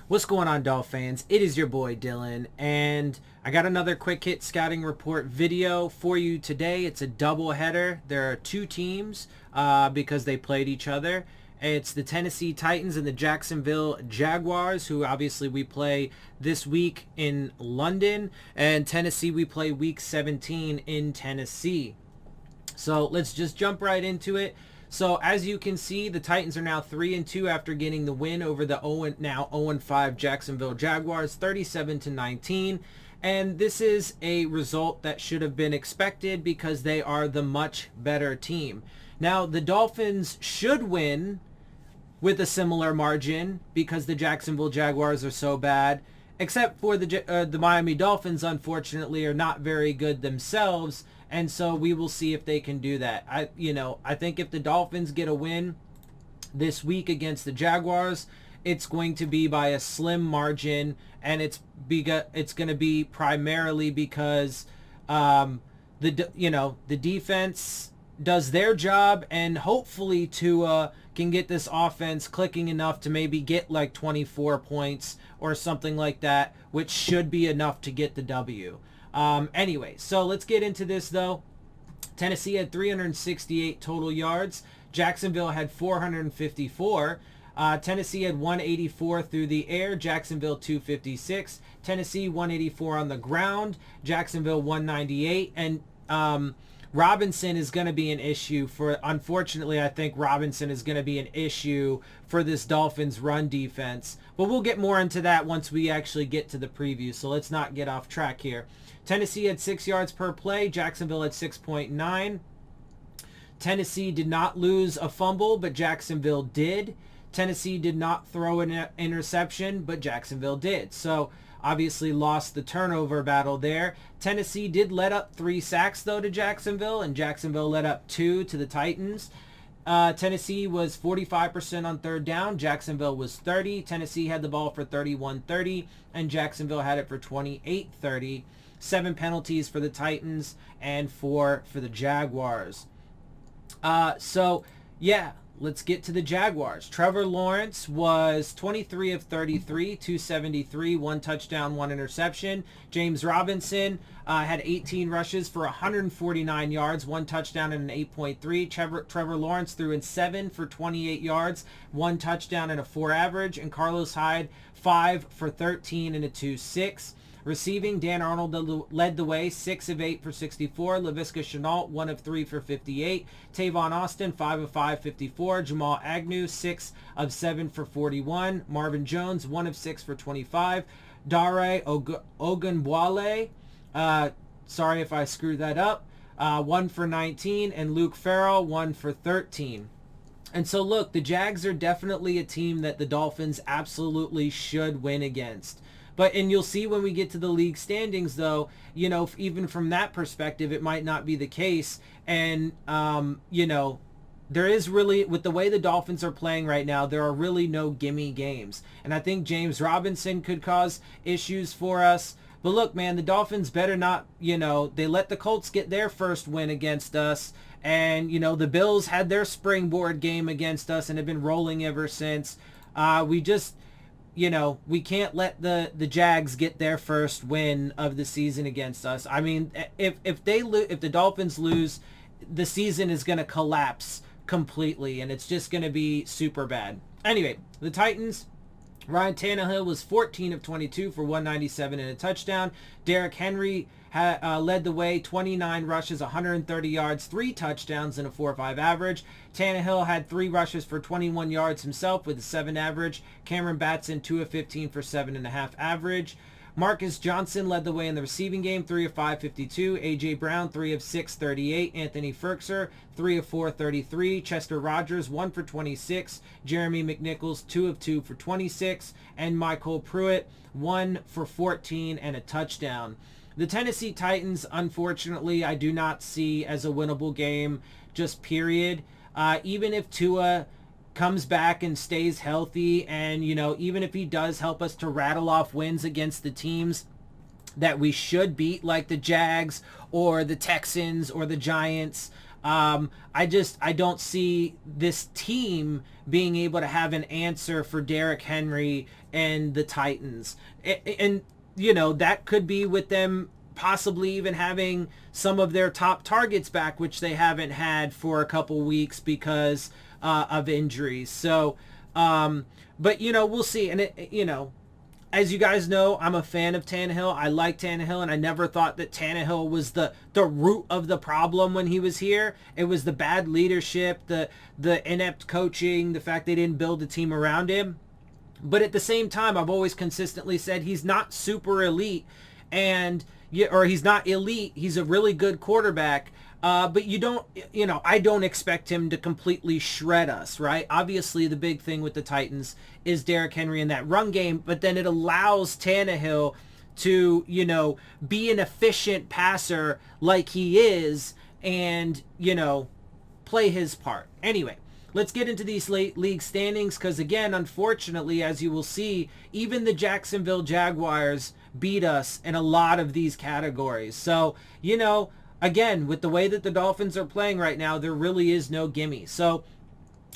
What's going on, Dolph fans? It is your boy Dillon, and I got another quick hit scouting report video for you today. It's a double header. There are two teams because they played each other. It's the Tennessee Titans and the Jacksonville Jaguars, who obviously we play this week in London, and Tennessee we play week 17 in Tennessee. So let's just jump right into it. So as you can see, the Titans are now 3-2 after getting the win over the now 0-5 Jacksonville Jaguars, 37-19. And this is a result that should have been expected because they are the much better team. Now, the Dolphins should win with a similar margin because the Jacksonville Jaguars are so bad, except for the Miami Dolphins, unfortunately, are not very good themselves. And so we will see if they can do that. I think if the Dolphins get a win this week against the Jaguars, it's going to be by a slim margin, and it's going to be primarily because the defense does their job, and hopefully Tua can get this offense clicking enough to maybe get like 24 points or something like that, which should be enough to get the W. Anyway, so let's get into this though. Tennessee had 368 total yards. Jacksonville had 454. Tennessee had 184 through the air. Jacksonville 256. Tennessee 184 on the ground. Jacksonville 198. And Robinson is going to be an issue for, unfortunately, I think Robinson is going to be an issue for this Dolphins run defense. But we'll get more into that once we actually get to the preview. So let's not get off track here. Tennessee had 6 yards per play. Jacksonville had 6.9. Tennessee did not lose a fumble, but Jacksonville did. Tennessee did not throw an interception, but Jacksonville did. So obviously lost the turnover battle there. Tennessee did let up 3 sacks, though, to Jacksonville, and Jacksonville let up 2 to the Titans. Tennessee was 45% on third down. Jacksonville was 30. Tennessee had the ball for 31-30, and Jacksonville had it for 28-30. 7 penalties for the Titans and 4 for the Jaguars. Yeah, let's get to the Jaguars. Trevor Lawrence was 23 of 33, 273, 1 touchdown, 1 interception. James Robinson had 18 rushes for 149 yards, 1 touchdown and an 8.3. Trevor Lawrence threw in 7 for 28 yards, 1 touchdown and a 4 average. And Carlos Hyde 5 for 13 and a 2.6. Receiving, Dan Arnold led the way, 6 of 8 for 64. Laviska Shenault, 1 of 3 for 58. Tavon Austin, 5 of 5, 54. Jamal Agnew, 6 of 7 for 41. Marvin Jones, 1 of 6 for 25. Dare Ogunbowale, sorry if I screwed that up, 1 for 19. And Luke Farrell, 1 for 13. And so look, the Jags are definitely a team that the Dolphins absolutely should win against. And you'll see when we get to the league standings, though, even from that perspective, it might not be the case. And, there is really, with the way the Dolphins are playing right now, there are really no gimme games. And I think James Robinson could cause issues for us. But look, man, the Dolphins better not, they let the Colts get their first win against us. And, the Bills had their springboard game against us and have been rolling ever since. We can't let the Jags get their first win of the season against us. I mean, if the Dolphins lose, the season is going to collapse completely, and it's just going to be super bad. Anyway, the Titans, Ryan Tannehill was 14 of 22 for 197 and a touchdown. Derrick Henry led the way, 29 rushes, 130 yards, 3 touchdowns, and a 4.5 average. Tannehill had 3 rushes for 21 yards himself with a 7 average. Cameron Batson, 2 of 15 for 7.5 average. Marcus Johnson led the way in the receiving game, 3 of 5, 52. A.J. Brown, 3 of 6, 38. Anthony Ferkser, 3 of 4, 33. Chester Rogers, 1 for 26. Jeremy McNichols, 2 of 2 for 26. And Michael Pruitt, 1 for 14 and a touchdown. The Tennessee Titans, unfortunately, I do not see as a winnable game, just period. Even if Tua comes back and stays healthy, and, even if he does help us to rattle off wins against the teams that we should beat, like the Jags or the Texans or the Giants, I don't see this team being able to have an answer for Derrick Henry and the Titans. And that could be with them possibly even having some of their top targets back, which they haven't had for a couple weeks because of injuries. So, but we'll see. And as you guys know, I'm a fan of Tannehill. I like Tannehill, and I never thought that Tannehill was the root of the problem when he was here. It was the bad leadership, the inept coaching, the fact they didn't build a team around him. But at the same time, I've always consistently said he's not super elite, or he's not elite. He's a really good quarterback. But I don't expect him to completely shred us, right? Obviously, the big thing with the Titans is Derrick Henry in that run game, but then it allows Tannehill to, be an efficient passer like he is and, play his part. Anyway, let's get into these league standings because, again, unfortunately, as you will see, even the Jacksonville Jaguars beat us in a lot of these categories. So, again, with the way that the Dolphins are playing right now, there really is no gimme. So,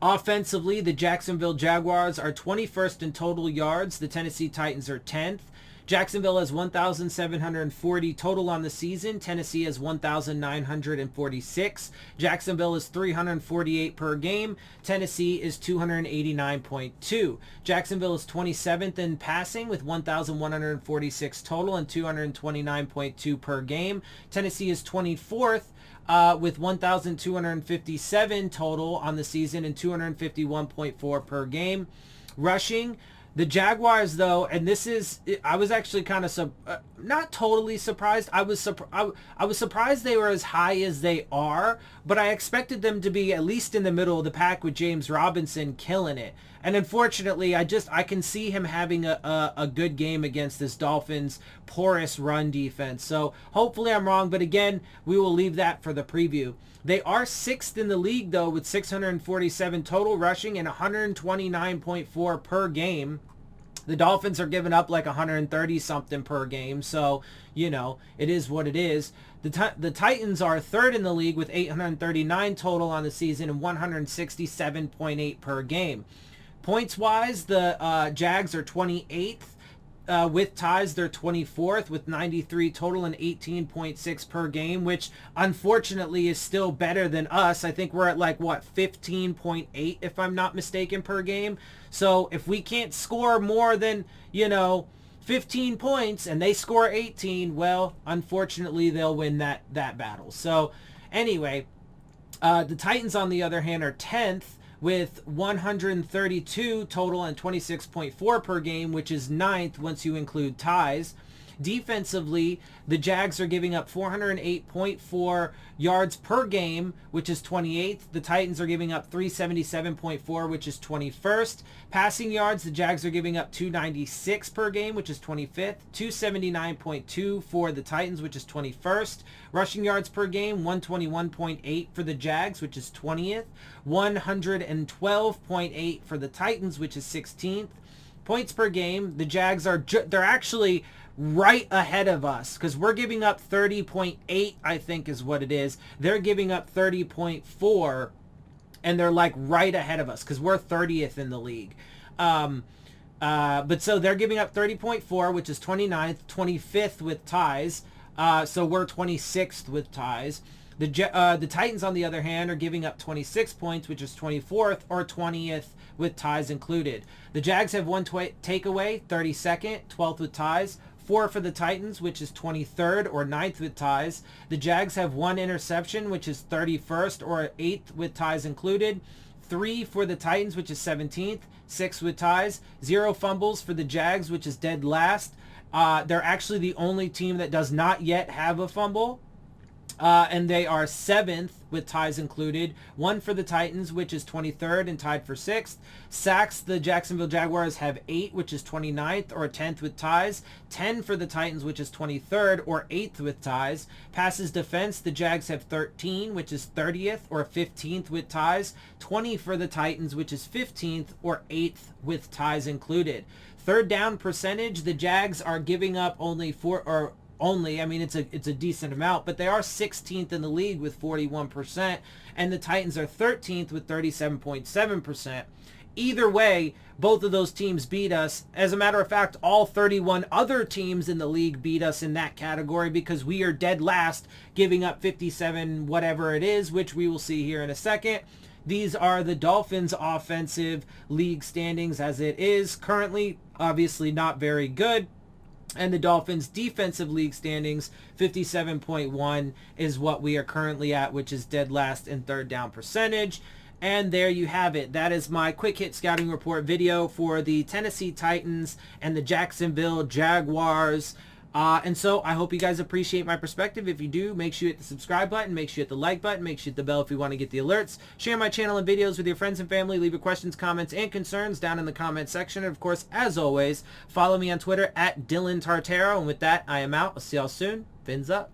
offensively, the Jacksonville Jaguars are 21st in total yards. The Tennessee Titans are 10th. Jacksonville has 1,740 total on the season. Tennessee has 1,946. Jacksonville is 348 per game. Tennessee is 289.2. Jacksonville is 27th in passing with 1,146 total and 229.2 per game. Tennessee is 24th with 1,257 total on the season and 251.4 per game. Rushing, the Jaguars, though, and I was actually kind of not totally surprised. I was surprised they were as high as they are, but I expected them to be at least in the middle of the pack with James Robinson killing it. And unfortunately, I can see him having a good game against this Dolphins porous run defense. So hopefully I'm wrong, but again, we will leave that for the preview. They are 6th in the league, though, with 647 total rushing and 129.4 per game. The Dolphins are giving up like 130-something per game, so, it is what it is. The Titans are 3rd in the league with 839 total on the season and 167.8 per game. Points-wise, the Jags are 28th. With ties, they're 24th with 93 total and 18.6 per game, which unfortunately is still better than us. I think we're at 15.8 if I'm not mistaken per game. So if we can't score more than, 15 points and they score 18, well, unfortunately they'll win that battle. So anyway, the Titans on the other hand are 10th with 132 total and 26.4 per game, which is 9th once you include ties. Defensively, the Jags are giving up 408.4 yards per game, which is 28th. The Titans are giving up 377.4, which is 21st. Passing yards, the Jags are giving up 296 per game, which is 25th. 279.2 for the Titans, which is 21st. Rushing yards per game, 121.8 for the Jags, which is 20th. 112.8 for the Titans, which is 16th. Points per game, the Jags they're actually right ahead of us because we're giving up 30.8, I think is what it is. They're giving up 30.4, and they're right ahead of us because we're 30th in the league. But so they're giving up 30.4, which is 29th, 25th with ties. So we're 26th with ties. The Titans, on the other hand, are giving up 26 points, which is 24th or 20th with ties included. The Jags have one takeaway, 32nd, 12th with ties. 4 for the Titans, which is 23rd or 9th with ties. The Jags have 1 interception, which is 31st or 8th with ties included. 3 for the Titans, which is 17th. 6 with ties. 0 fumbles for the Jags, which is dead last. They're actually the only team that does not yet have a fumble. And they are 7th with ties included. 1 for the Titans, which is 23rd and tied for 6th. Sacks, the Jacksonville Jaguars have 8, which is 29th or 10th with ties. 10 for the Titans, which is 23rd or 8th with ties. Passes defense, the Jags have 13, which is 30th or 15th with ties. 20 for the Titans, which is 15th or 8th with ties included. Third down percentage, the Jags are giving up only only. I mean, it's a decent amount, but they are 16th in the league with 41%, and the Titans are 13th with 37.7%. Either way, both of those teams beat us. As a matter of fact, all 31 other teams in the league beat us in that category because we are dead last, giving up 57 whatever it is, which we will see here in a second. These are the Dolphins' offensive league standings as it is currently. Obviously not very good. And the Dolphins' defensive league standings, 57.1 is what we are currently at, which is dead last in third down percentage. And there you have it. That is my quick hit scouting report video for the Tennessee Titans and the Jacksonville Jaguars. And so I hope you guys appreciate my perspective. If you do, make sure you hit the subscribe button, make sure you hit the like button, make sure you hit the bell if you want to get the alerts. Share my channel and videos with your friends and family. Leave your questions, comments, and concerns down in the comment section. And of course, as always, follow me on Twitter at DillonTartaro. And with that, I am out. I'll see y'all soon. Fins up.